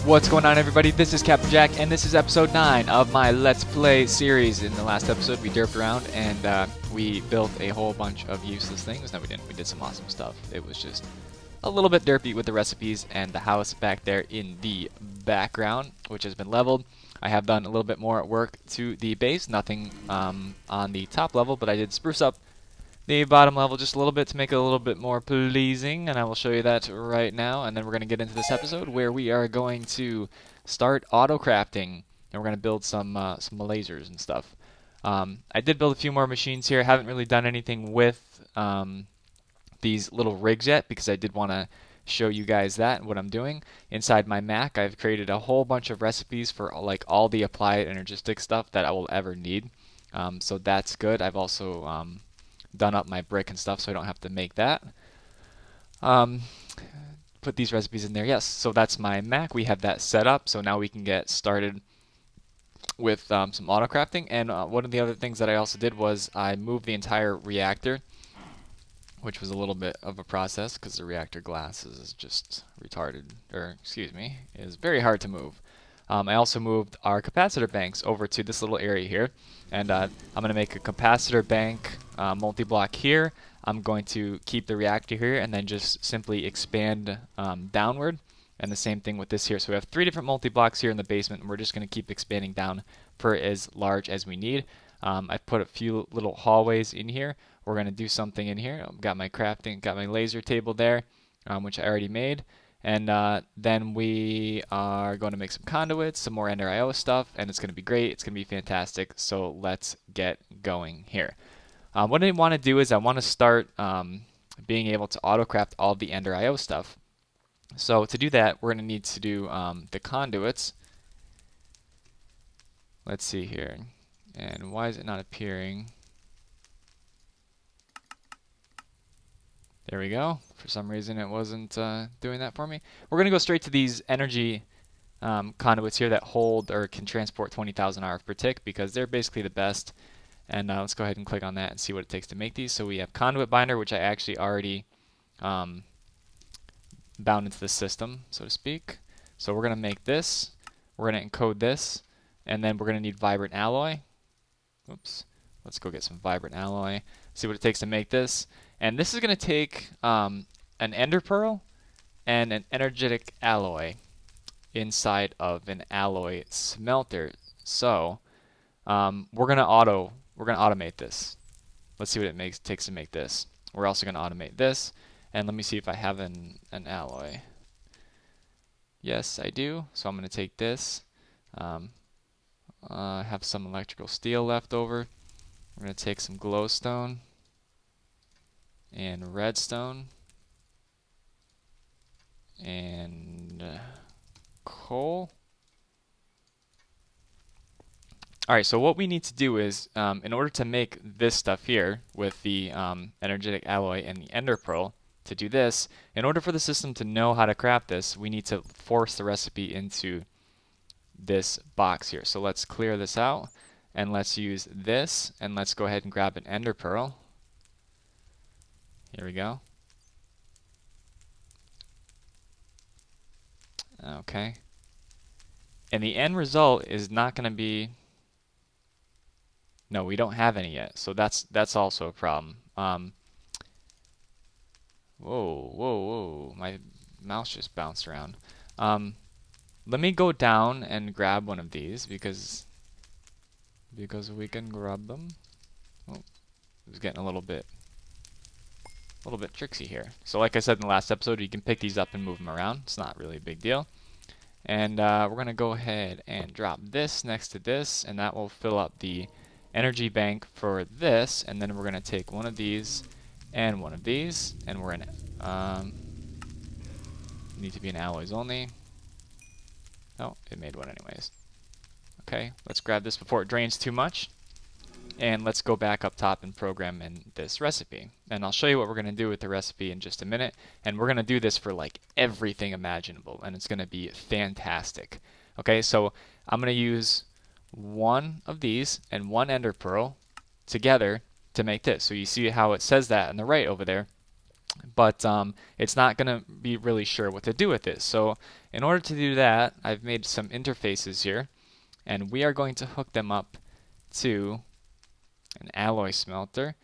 What's going on, everybody? This is Captain Jack, and this is episode 9 of my Let's Play series. In the last episode, we derped around and we built a whole bunch of useless things. No, we didn't. We did some awesome stuff. It was just a little bit derpy with the recipes and the house back there in the background, which has been leveled. I have done a little bit more work to the base, nothing on the top level, but I did spruce up the bottom level just a little bit to make it a little bit more pleasing, and I will show you that right now. And then we're going to get into this episode where we are going to start auto crafting, and we're going to build some lasers and stuff. I did build a few more machines here. I haven't really done anything with these little rigs yet because I did want to show you guys that and what I'm doing. Inside my Mac, I've created a whole bunch of recipes for like all the Applied Energistics stuff that I will ever need. So that's good. I've also done up my brick and stuff so I don't have to make that. Put these recipes in there. Yes, so that's my Mac. We have that set up, so now we can get started with some auto crafting. And one of the other things that I also did was I moved the entire reactor, which was a little bit of a process because the reactor glass is just retarded, or excuse me, is very hard to move. I also moved our capacitor banks over to this little area here, and I'm going to make a capacitor bank multi-block here. I'm going to keep the reactor here and then just simply expand downward, and the same thing with this here. So we have 3 different multi-blocks here in the basement, and we're just going to keep expanding down for as large as we need. I've put a few little hallways in here. We're going to do something in here. I've got my crafting, got my laser table there, which I already made. And then we are going to make some conduits, some more Ender IO stuff, and it's going to be great. It's going to be fantastic. So let's get going here. What I want to do is I want to start being able to auto-craft all the Ender IO stuff. So to do that, we're going to need to do the conduits. Let's see here. And why is it not appearing? There we go. For some reason it wasn't doing that for me. We're going to go straight to these energy conduits here that hold or can transport 20,000 RF per tick because they're basically the best. And let's go ahead and click on that and see what it takes to make these. So we have conduit binder, which I actually already bound into the system, so to speak. So we're going to make this. We're going to encode this. And then we're going to need vibrant alloy. Oops. Let's go get some vibrant alloy. See what it takes to make this. And this is going to take an ender pearl and an energetic alloy inside of an alloy smelter. So we're going to automate this. Let's see what it takes to make this. We're also going to automate this. And let me see if I have an alloy. Yes, I do. So I'm going to take this. I have some electrical steel left over. We're going to take some glowstone and redstone and coal. Alright, so what we need to do is, in order to make this stuff here with the energetic alloy and the ender pearl, to do this, in order for the system to know how to craft this, we need to force the recipe into this box here. So let's clear this out, and let's use this, and let's go ahead and grab an ender pearl. Here we go. Okay. And the end result is not going to be... No, we don't have any yet, so that's also a problem. Whoa. My mouse just bounced around. Let me go down and grab one of these because we can grab them. Oh, it was getting a little bit tricksy here. So like I said in the last episode, you can pick these up and move them around. It's not really a big deal. And we're going to go ahead and drop this next to this, and that will fill up the energy bank for this. And then we're going to take one of these and one of these, and we're in need to be in alloys only. Oh, it made one anyways. Okay, let's grab this before it drains too much. And let's go back up top and program in this recipe. And I'll show you what we're going to do with the recipe in just a minute. And we're going to do this for like everything imaginable. And it's going to be fantastic. Okay, so I'm going to use one of these and one ender pearl together to make this. So you see how it says that on the right over there. but it's not going to be really sure what to do with it. So in order to do that, I've made some interfaces here, and we are going to hook them up to an alloy smelter.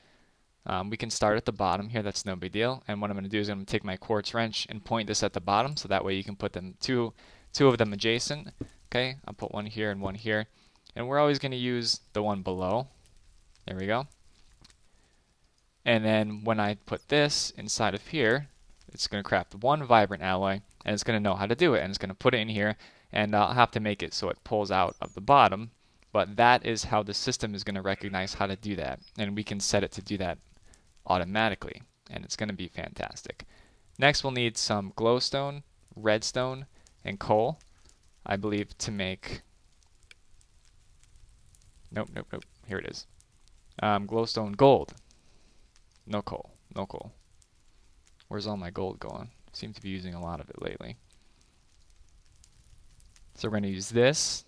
We can start at the bottom here, that's no big deal. And what I'm going to do is I'm going to take my quartz wrench and point this at the bottom, so that way you can put them two of them adjacent. Okay, I'll put one here and one here. And we're always going to use the one below. There we go. And then when I put this inside of here, it's going to craft one vibrant alloy, and it's going to know how to do it. And it's going to put it in here, and I'll have to make it so it pulls out of the bottom. But that is how the system is going to recognize how to do that. And we can set it to do that automatically, and it's going to be fantastic. Next, we'll need some glowstone, redstone, and coal, I believe, to make... Nope. Here it is. Glowstone gold. No coal. Where's all my gold going? Seem to be using a lot of it lately. So we're going to use this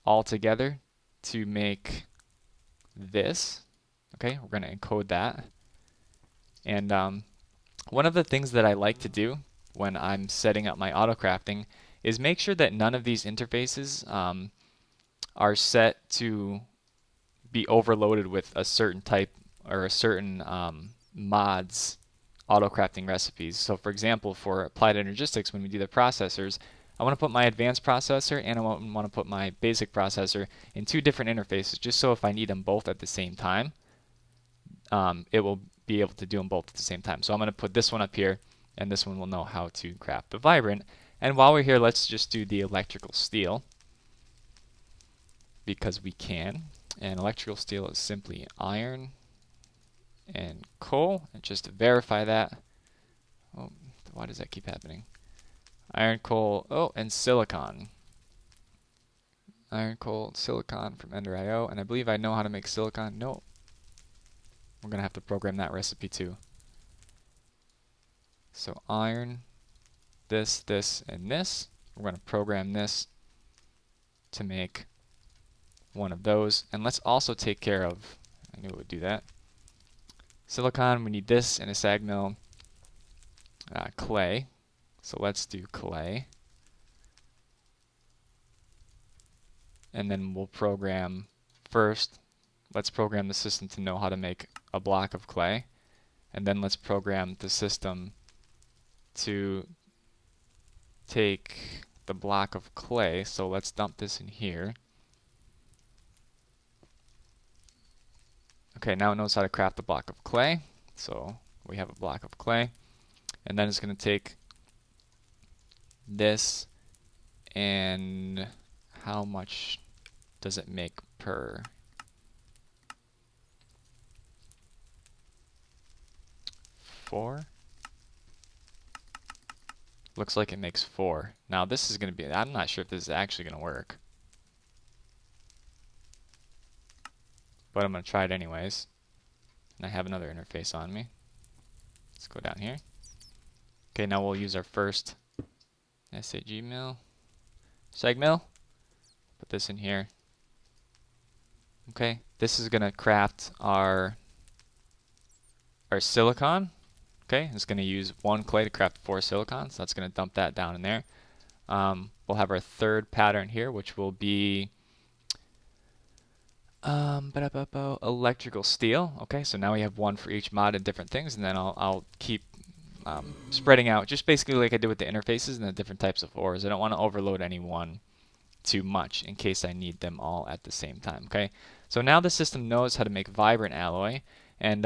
all together to make this. Okay, we're going to encode that. And one of the things that I like to do when I'm setting up my auto crafting is make sure that none of these interfaces are set to be overloaded with a certain type or a certain mod's auto crafting recipes. So for example, for Applied Energistics, when we do the processors, I want to put my advanced processor and I want to put my basic processor in two different interfaces, just so if I need them both at the same time, it will be able to do them both at the same time. So I'm going to put this one up here, and this one will know how to craft the vibrant. And while we're here, let's just do the electrical steel, because we can. And electrical steel is simply iron and coal. And just to verify that, oh, why does that keep happening? Iron, coal, oh, and silicon. Iron, coal, silicon from Ender.io. And I believe I know how to make silicon. No. We're going to have to program that recipe too. So iron, this, and this. We're going to program this to make one of those. And let's also take care of, I knew it would do that. Silicon, we need this and a sag mill. Clay. So let's do clay. And then we'll program first. Let's program the system to know how to make a block of clay. And then let's program the system to take the block of clay. So let's dump this in here. Okay, now it knows how to craft the block of clay. So we have a block of clay. And then it's going to take this, and how much does it make per? Four? Looks like it makes 4. Now this is going to be, I'm not sure if this is actually going to work, but I'm going to try it anyways. And I have another interface on me. Let's go down here. Okay, now we'll use our first SAG mill, sag mill. Put this in here. Okay, this is going to craft our silicon. Okay, it's going to use 1 clay to craft 4 silicon, so that's going to dump that down in there. We'll have our third pattern here, which will be electrical steel. Okay, so now we have 1 for each mod and different things, and then I'll keep spreading out, just basically like I did with the interfaces and the different types of ores. I don't want to overload any one too much in case I need them all at the same time. Okay, so now the system knows how to make vibrant alloy, and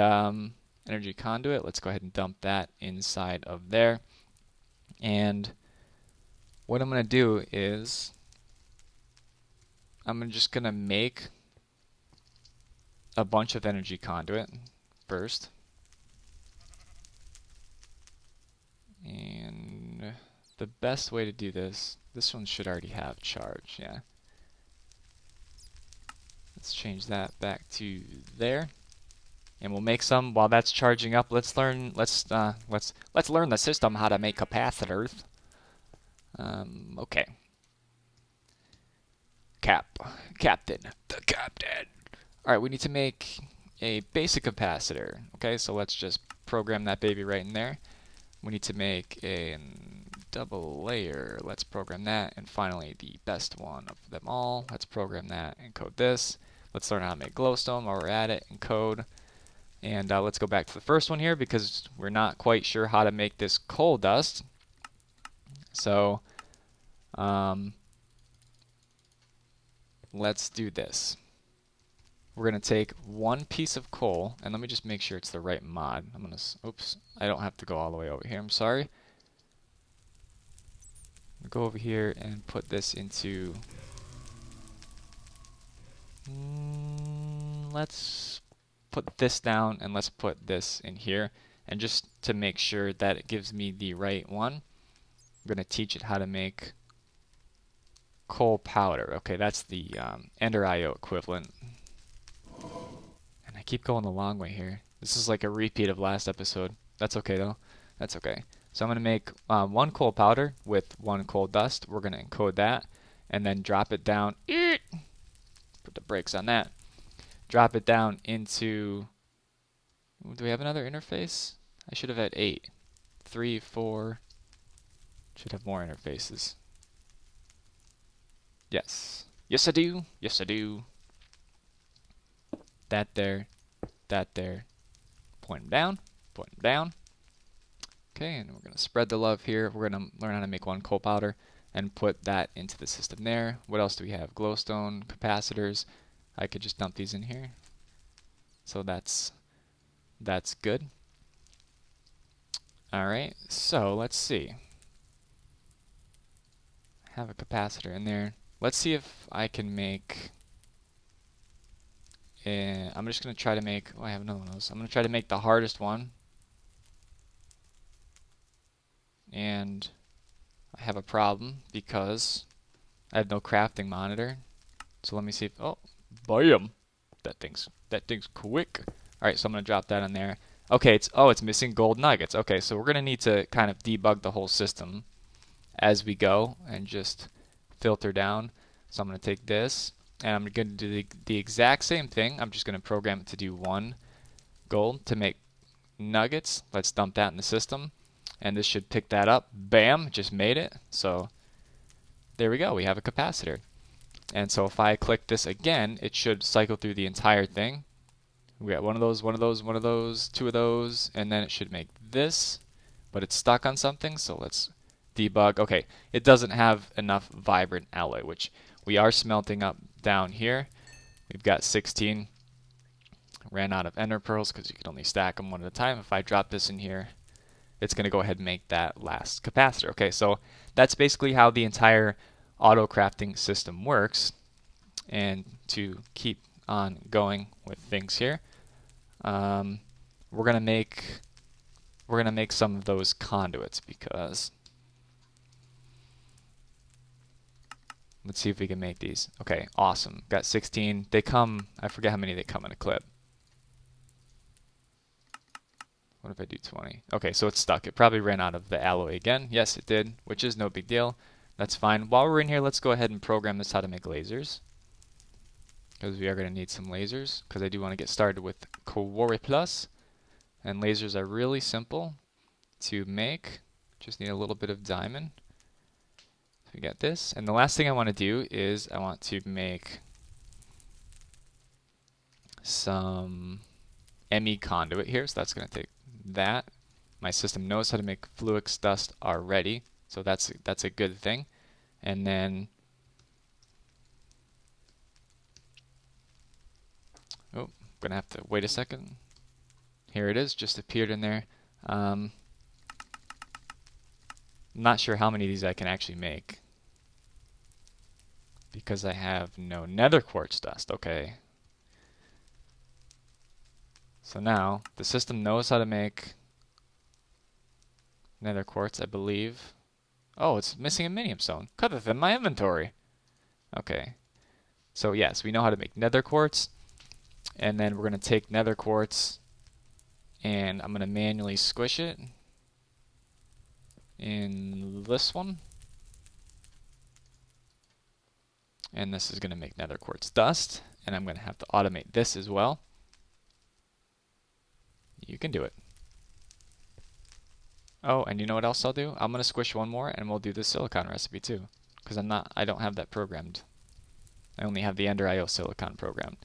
energy conduit, let's go ahead and dump that inside of there. And what I'm going to do is I'm just going to make a bunch of energy conduit first. And the best way to do this one should already have charge, yeah. Let's change that back to there. And we'll make some while that's charging up. Let's learn the system how to make capacitors. Okay. Captain. The captain. Alright, we need to make a basic capacitor. Okay, so let's just program that baby right in there. We need to make a double layer. Let's program that. And finally, the best one of them all. Let's program that and code this. Let's learn how to make glowstone while we're at it and code. And let's go back to the first one here because we're not quite sure how to make this coal dust. So let's do this. We're going to take one piece of coal, and let me just make sure it's the right mod. I'm going to, oops, I don't have to go all the way over here. I'm sorry. Go over here and put this into, let's put this down and let's put this in here. And just to make sure that it gives me the right one, I'm going to teach it how to make coal powder. Okay, that's the Ender IO equivalent. And I keep going the long way here. This is like a repeat of last episode. That's okay though. That's okay. So I'm going to make one coal powder with one coal dust. We're going to encode that and then drop it down. Put the brakes on that. Drop it down into, do we have another interface? I should have had 8. 3, 4, should have more interfaces. Yes. Yes I do. Yes I do. That there. That there. Point them down. Point them down. Okay, and we're going to spread the love here. We're going to learn how to make one coal powder and put that into the system there. What else do we have? Glowstone, capacitors. I could just dump these in here. So that's good. Alright, so let's see. I have a capacitor in there. Let's see if I can make, I'm just going to try to make, oh I have another one of those. I'm going to try to make the hardest one. And I have a problem because I have no crafting monitor. So let me see if, oh, bam! That thing's quick. Alright, so I'm going to drop that in there. Okay, it's missing gold nuggets. Okay, so we're going to need to kind of debug the whole system as we go and just filter down. So I'm going to take this and I'm going to do the exact same thing. I'm just going to program it to do 1 gold to make nuggets. Let's dump that in the system. And this should pick that up. Bam! Just made it. So there we go. We have a capacitor. And so if I click this again, it should cycle through the entire thing. We got one of those, 2 of those, and then it should make this, but it's stuck on something, so let's debug. Okay, it doesn't have enough vibrant alloy, which we are smelting up down here. We've got 16. Ran out of ender pearls because you can only stack them one at a time. If I drop this in here, it's going to go ahead and make that last capacitor. Okay, so that's basically how the entire auto crafting system works. And to keep on going with things here, we're gonna make some of those conduits because let's see if we can make these. Okay, awesome. Got 16. They come, I forget how many they come in a clip. What if I do 20? Okay, so it's stuck. It probably ran out of the alloy again. Yes, it did, which is no big deal. That's fine. While we're in here, let's go ahead and program this how to make lasers, because we are going to need some lasers, because I do want to get started with QuarryPlus. And lasers are really simple to make. Just need a little bit of diamond. So we got this. And the last thing I want to do is I want to make some ME conduit here. So that's going to take that. My system knows how to make Fluix dust already, so that's a good thing. And then oh, I'm gonna have to wait a second. Here it is, just appeared in there. I'm not sure how many of these I can actually make because I have no nether quartz dust. Okay. So now the system knows how to make nether quartz, I believe. Oh, it's missing a minium stone. Cut it in my inventory. Okay. So yes, we know how to make nether quartz. And then we're going to take nether quartz and I'm going to manually squish it in this one. And this is going to make nether quartz dust. And I'm going to have to automate this as well. You can do it. Oh, and you know what else I'll do? I'm gonna squish one more, and we'll do the silicon recipe too, because I don't have that programmed. I only have the Ender IO silicon programmed.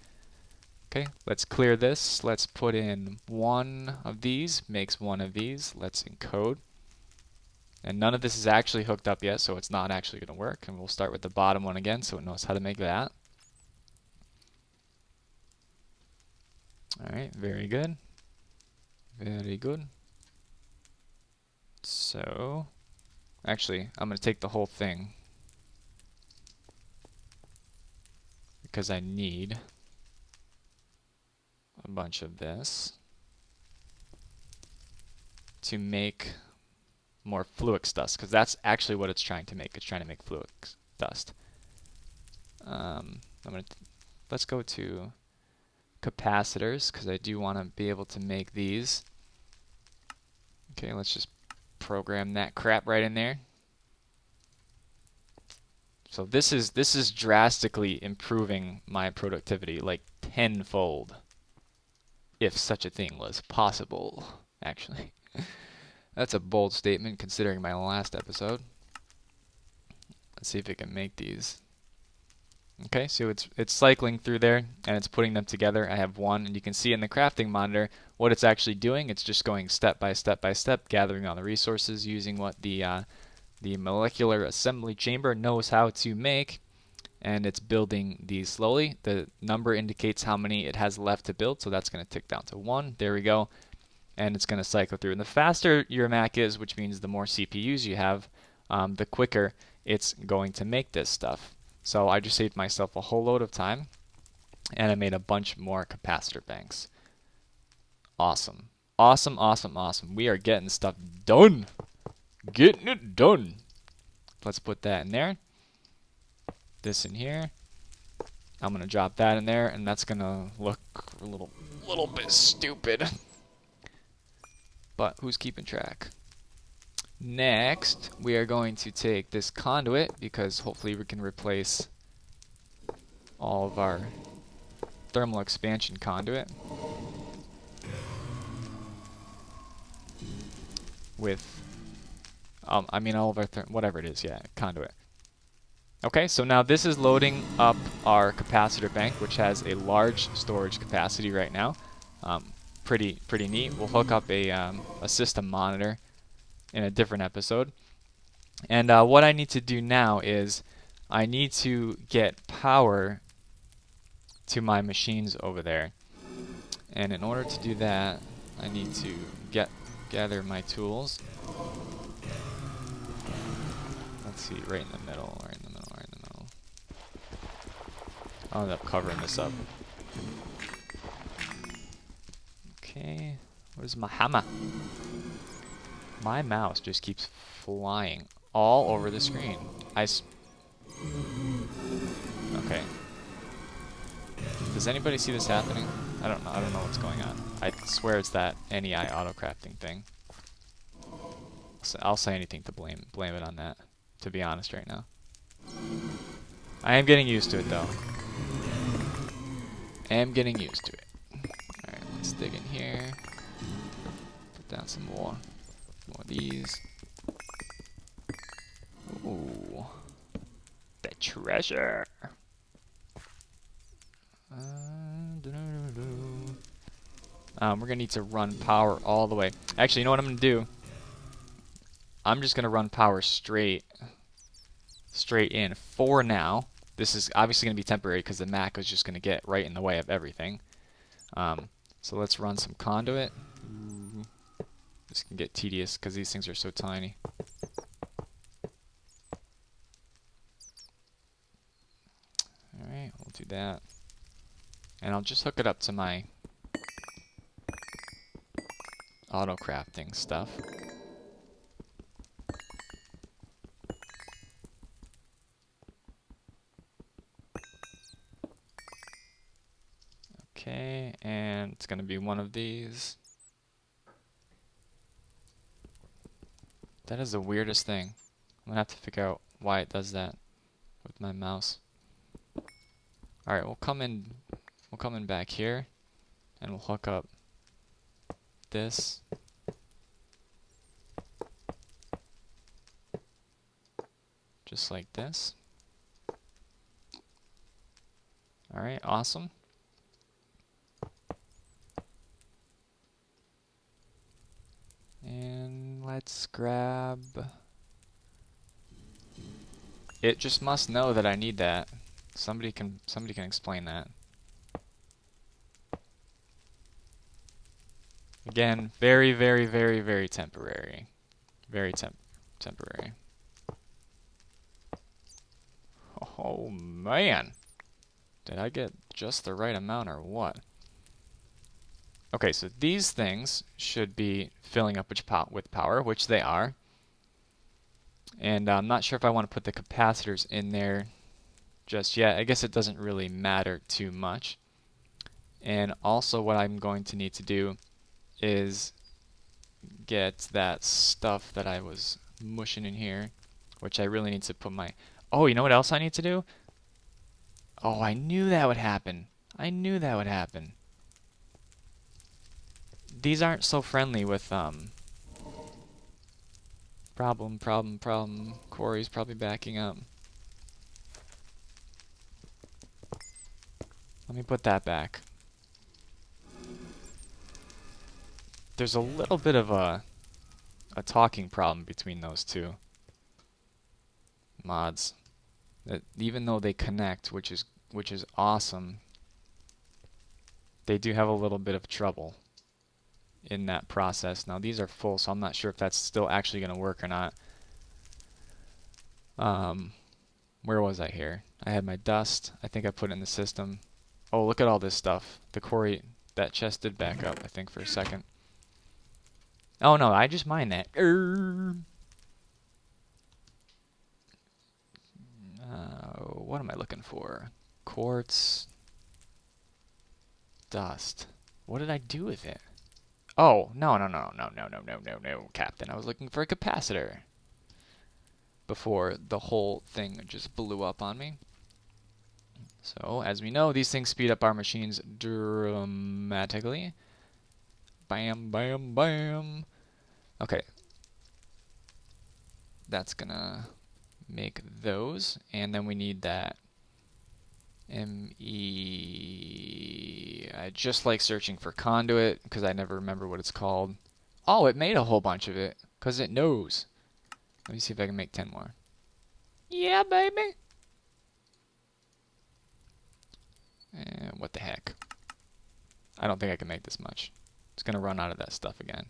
Okay, let's clear this. Let's put in one of these, makes one of these. Let's encode. And none of this is actually hooked up yet, so it's not actually going to work. And we'll start with the bottom one again, so it knows how to make that. All right, very good. Very good. So, actually, I'm going to take the whole thing because I need a bunch of this to make more fluix dust, because that's actually what it's trying to make. It's trying to make fluix dust. Let's go to capacitors, because I do want to be able to make these. Okay, let's just program that crap right in there. So this is drastically improving my productivity, like tenfold, if such a thing was possible, actually. That's a bold statement considering my last episode. Let's see if it can make these. Okay, so it's cycling through there and it's putting them together. I have one, and you can see in the crafting monitor what it's actually doing. It's just going step by step by step, gathering all the resources using what the molecular assembly chamber knows how to make, and it's building these slowly. The number indicates how many it has left to build, so that's going to tick down to 1. There we go. And it's going to cycle through. And the faster your Mac is, which means the more CPUs you have, the quicker it's going to make this stuff. So I just saved myself a whole load of time, and I made a bunch more capacitor banks. Awesome. Awesome, awesome, awesome. We are getting stuff done. Getting it done. Let's put that in there. This in here. I'm going to drop that in there, and that's going to look a little bit stupid. But who's keeping track? Next, we are going to take this conduit, because hopefully we can replace all of our thermal expansion conduit with, all of our, whatever it is, yeah, conduit. Okay, so now this is loading up our capacitor bank, which has a large storage capacity right now. Pretty neat. We'll hook up a system monitor in a different episode. And what I need to do now is I need to get power to my machines over there. And in order to do that, I need to gather my tools. Let's see, right in the middle, right in the middle, right in the middle. I'll end up covering this up. Okay, where's my hammer? My mouse just keeps flying all over the screen. Okay. Does anybody see this happening? I don't know what's going on. I swear it's that NEI auto-crafting thing. I'll say anything to blame it on that, to be honest right now. I am getting used to it though. I am getting used to it. Alright, let's dig in here. Put down some more of these. Ooh. The treasure. We're gonna need to run power all the way. Actually, you know what I'm gonna do? I'm just gonna run power straight in for now. This is obviously gonna be temporary because the Mac is just gonna get right in the way of everything. So let's run some conduit. This can get tedious because these things are so tiny. Alright, we'll do that. And I'll just hook it up to my auto crafting stuff. Okay, and it's going to be one of these. That is the weirdest thing. I'm going to have to figure out why it does that with my mouse. Alright, we'll come in back here, and we'll hook up this just like this. Alright, awesome. And let's grab... It just must know that I need that. Somebody can explain that. Again, very, very, very, very temporary. Very temporary. Oh man! Did I get just the right amount or what? Okay, so these things should be filling up with power, which they are. And I'm not sure if I want to put the capacitors in there just yet. I guess it doesn't really matter too much. And also what I'm going to need to do is get that stuff that I was mushing in here, which I really need to put my... Oh, you know what else I need to do? Oh, I knew that would happen. I knew that would happen. These aren't so friendly with, Problem. Quarry's probably backing up. Let me put that back. There's a little bit of a talking problem between those two mods. That even though they connect, which is awesome, they do have a little bit of trouble in that process. Now these are full, so I'm not sure if that's still actually going to work or not. Where was I here? I had my dust. I think I put it in the system. Oh, look at all this stuff. The quarry, that chest did back up, I think, for a second. Oh no, I just mined that. What am I looking for? Quartz. Dust. What did I do with it? Oh, no, Captain. I was looking for a capacitor before the whole thing just blew up on me. So, as we know, these things speed up our machines dramatically. Bam, bam, bam. Okay. That's gonna make those, and then we need that ME. I just like searching for conduit because I never remember what it's called. Oh, it made a whole bunch of it because it knows. Let me see if I can make 10 more. Yeah, baby. And what the heck? I don't think I can make this much. It's gonna run out of that stuff again.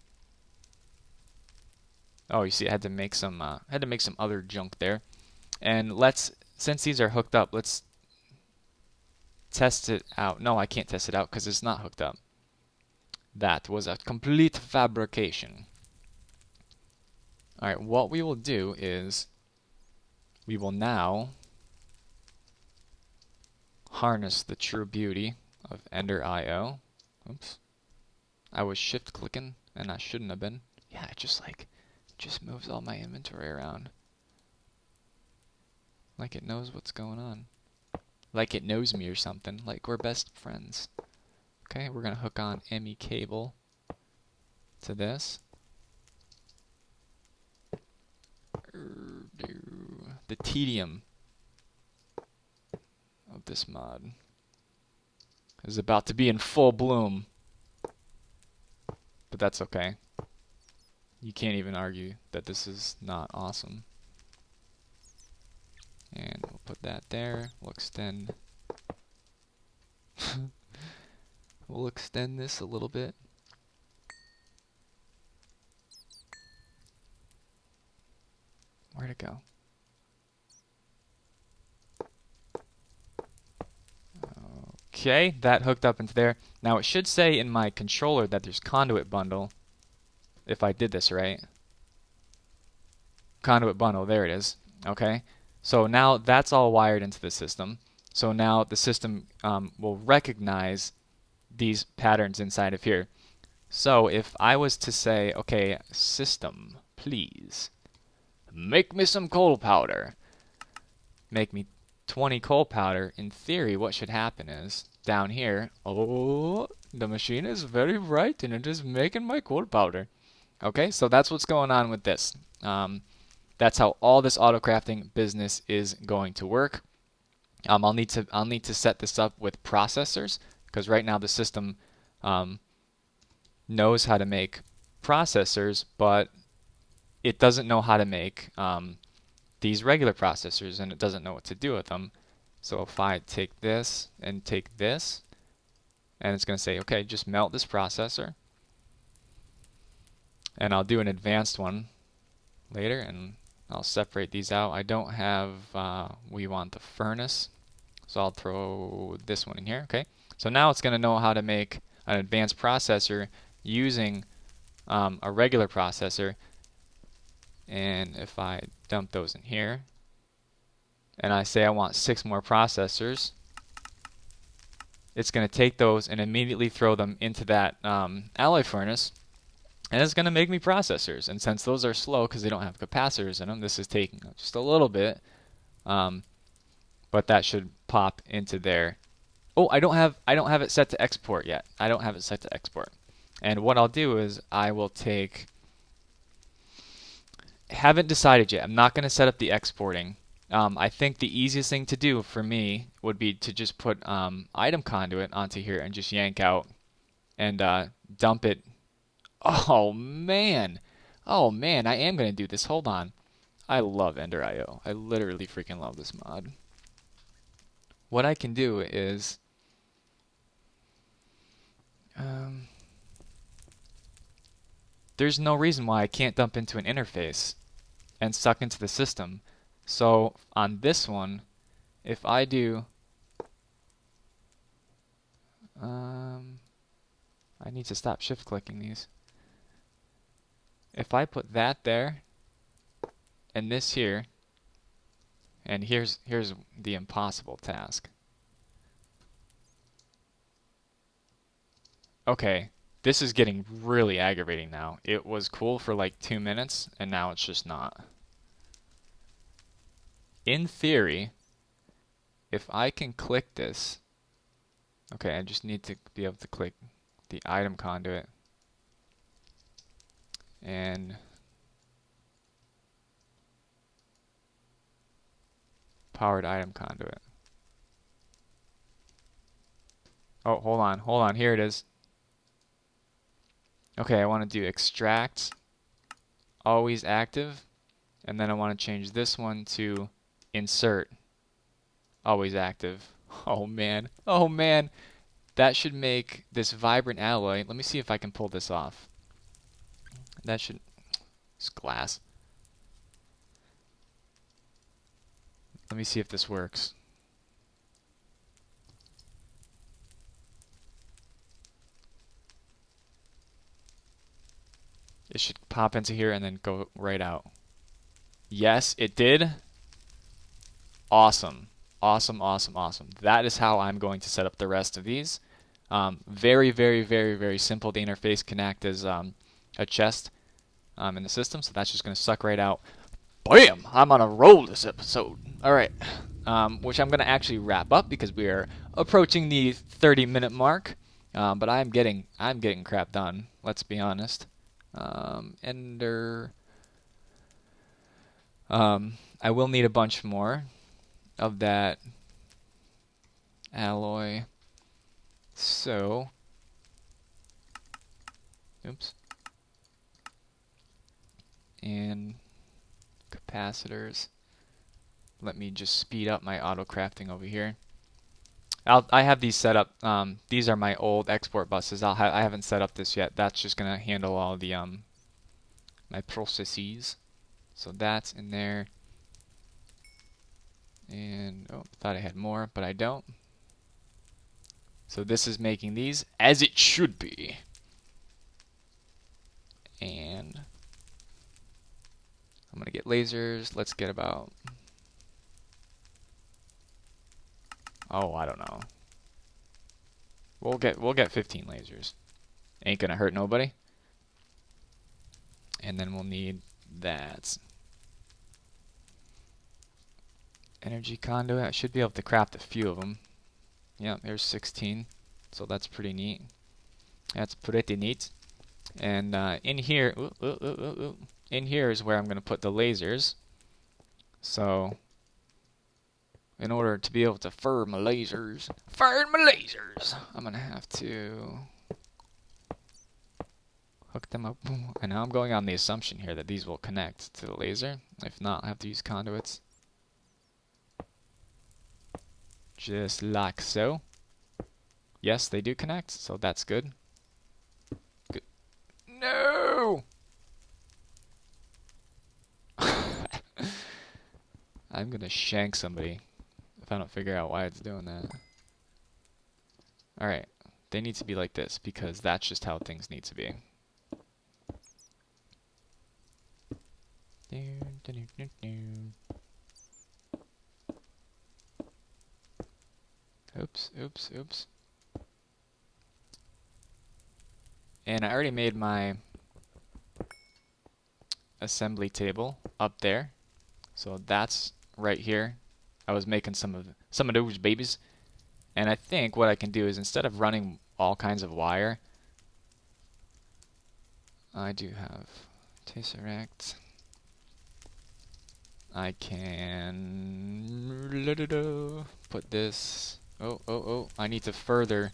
Oh, you see, I had to make some other junk there. And since these are hooked up, let's test it out. No, I can't test it out because it's not hooked up. That was a complete fabrication. Alright, what we will do is we will now harness the true beauty of Ender IO. Oops. I was shift clicking and I shouldn't have been. Yeah, it just moves all my inventory around. Like it knows what's going on. Like it knows me or something. Like we're best friends. Okay, we're gonna hook on ME cable to this. The tedium of this mod is about to be in full bloom. But that's okay. You can't even argue that this is not awesome. And we'll put that there. We'll extend we'll extend this a little bit. Where'd it go? Okay, that hooked up into there. Now it should say in my controller that there's conduit bundle. If I did this right. Conduit bundle, there it is. Okay, so now that's all wired into the system. So now the system will recognize these patterns inside of here. So if I was to say, okay, system, please, make me some coal powder. Make me 20 coal powder. In theory, what should happen is, down here, oh, the machine is very bright and it is making my coal powder. Okay, so that's what's going on with this. that's how all this auto crafting business is going to work. I'll need to set this up with processors, because right now the system knows how to make processors, but it doesn't know how to make these regular processors, and it doesn't know what to do with them. So if I take this and take this, and it's going to say, okay, just melt this processor, and I'll do an advanced one later, and I'll separate these out. I don't have, we want the furnace, so I'll throw this one in here. Okay, so now it's going to know how to make an advanced processor using a regular processor. And if I dump those in here, and I say I want 6 more processors, it's going to take those and immediately throw them into that alloy furnace, and it's going to make me processors. And since those are slow because they don't have capacitors in them, this is taking just a little bit, but that should pop into there. Oh, I don't have it set to export yet. I don't have it set to export. And what I'll do is I will take, haven't decided yet. I'm not going to set up the exporting. I think the easiest thing to do for me would be to just put item conduit onto here and just yank out and dump it. Oh man, I am going to do this. Hold on. I love Ender.io. I literally freaking love this mod. What I can do is there's no reason why I can't dump into an interface and suck into the system. So on this one, if I do, I need to stop shift clicking these. If I put that there and this here, and here's the impossible task. Okay, this is getting really aggravating now. It was cool for like 2 minutes, and now it's just not. In theory, if I can click this, okay, I just need to be able to click the item conduit and powered item conduit. Oh, hold on, here it is. Okay, I want to do extract, always active, and then I want to change this one to insert, always active. Oh man, that should make this vibrant alloy. Let me see if I can pull this off. That should, it's glass. Let me see if this works. It should pop into here and then go right out. Yes, it did. Awesome. Awesome. That is how I'm going to set up the rest of these. Very simple to interface, can act as a chest in the system, so that's just going to suck right out. Bam! I'm on a roll this episode. Alright, which I'm going to actually wrap up because we are approaching the 30-minute mark, but I'm getting crap done, let's be honest. Ender. I will need a bunch more of that alloy. So, oops. And capacitors. Let me just speed up my auto crafting over here. I have these set up. These are my old export buses. I haven't set up this yet. That's just gonna handle all the my processes. So that's in there. And oh, thought I had more, but I don't. So this is making these as it should be. And I'm gonna get lasers. Let's get about, oh, I don't know. We'll get 15 lasers. Ain't gonna hurt nobody. And then we'll need that energy conduit. I should be able to craft a few of them. Yeah, there's 16. So that's pretty neat. That's pretty neat. And in here, in here is where I'm gonna put the lasers. So in order to be able to fire my lasers, I'm gonna have to hook them up. And now I'm going on the assumption here that these will connect to the laser. If not, I have to use conduits. Just like so. Yes, they do connect, so that's good. Good. No! I'm gonna shank somebody if I don't figure out why it's doing that. Alright, they need to be like this because that's just how things need to be. Oops, oops, oops. And I already made my assembly table up there. So that's right here. I was making some of those babies. And I think what I can do is instead of running all kinds of wire, I do have Tesseract. I can put this. Oh, I need to further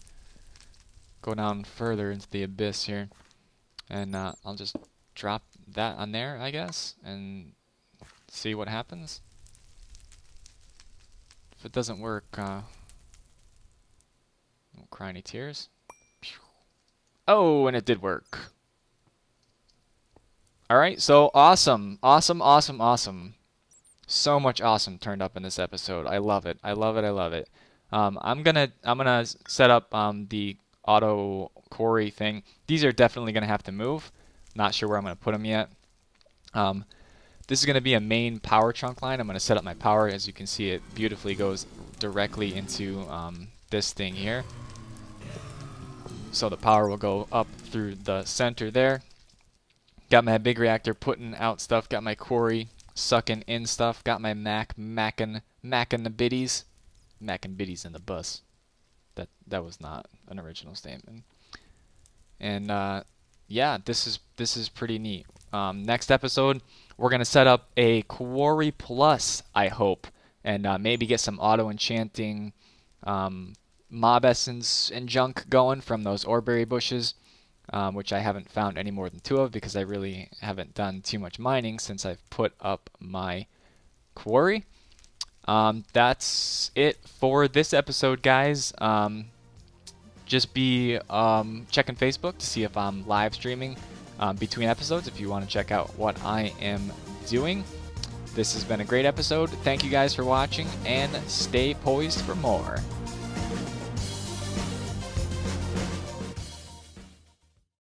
go down further into the abyss here. And I'll just drop that on there, I guess, and see what happens. If it doesn't work, won't cry any tears. Oh, and it did work. Alright, so awesome. So much awesome turned up in this episode. I love it. I love it. I'm gonna set up the auto quarry thing. These are definitely gonna have to move. Not sure where I'm gonna put them yet. This is gonna be a main power trunk line. I'm gonna set up my power. As you can see, it beautifully goes directly into this thing here. So the power will go up through the center there. Got my big reactor putting out stuff. Got my quarry sucking in stuff. Got my macking the biddies. Macking biddies in the bus. That was not an original statement. And yeah, this is pretty neat. Next episode, we're gonna set up a QuarryPlus, I hope, and maybe get some auto enchanting mob essence and junk going from those oreberry bushes. Which I haven't found any more than 2 of because I really haven't done too much mining since I've put up my quarry. That's it for this episode, guys. Just be checking Facebook to see if I'm live streaming between episodes if you want to check out what I am doing. This has been a great episode. Thank you guys for watching, and stay poised for more.